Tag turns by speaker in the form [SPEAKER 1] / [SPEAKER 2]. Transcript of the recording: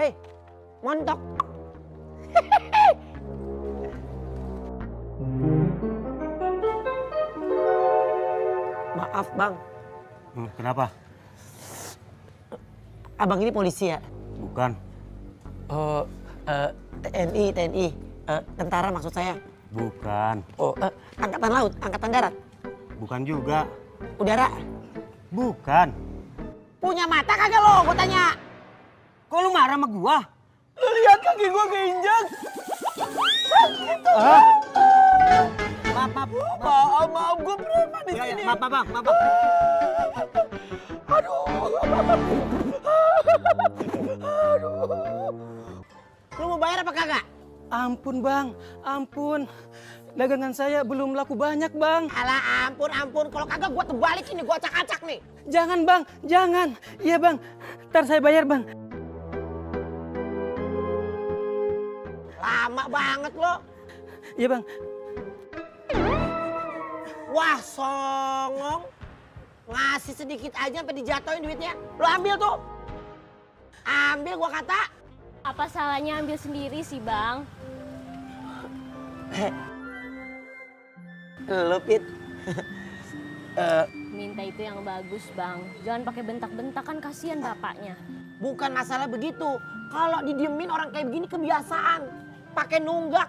[SPEAKER 1] Hei, montok. Maaf bang,
[SPEAKER 2] Kenapa?
[SPEAKER 1] abang ini polisi ya?
[SPEAKER 2] Bukan.
[SPEAKER 1] Oh, TNI, tentara maksud saya.
[SPEAKER 2] Bukan.
[SPEAKER 1] Oh, angkatan laut, angkatan darat,
[SPEAKER 2] Bukan juga.
[SPEAKER 1] udara.
[SPEAKER 2] Bukan.
[SPEAKER 1] Punya mata kagak lo? Gue tanya.
[SPEAKER 2] Kok lu marah sama gua?
[SPEAKER 1] Lu lihat kaki gue keinjak.
[SPEAKER 2] Maaf.
[SPEAKER 1] Maaf, gue preman di sini.
[SPEAKER 2] Maaf, bang. Maaf.
[SPEAKER 1] Lu mau bayar apa kagak?
[SPEAKER 3] Ampun bang, ampun. Dagangan saya belum laku banyak bang.
[SPEAKER 1] Alah ampun. Kalau kagak gue terbalik ini, gue acak-acak nih.
[SPEAKER 3] Jangan bang, jangan. Iya bang, ntar saya bayar bang.
[SPEAKER 1] Lama banget lo.
[SPEAKER 3] Iya bang.
[SPEAKER 1] Wah songong. Ngasih sedikit aja sampai dijatuhin duitnya. Lo ambil tuh. Ambil gua kata.
[SPEAKER 4] Apa salahnya ambil sendiri sih, Bang?
[SPEAKER 1] Lo Pit.
[SPEAKER 4] Minta itu yang bagus, Bang. Jangan pakai bentak-bentak, kan kasihan bapaknya.
[SPEAKER 1] Bukan masalah begitu. Kalau didiemin orang kayak begini kebiasaan. Pakai nunggak.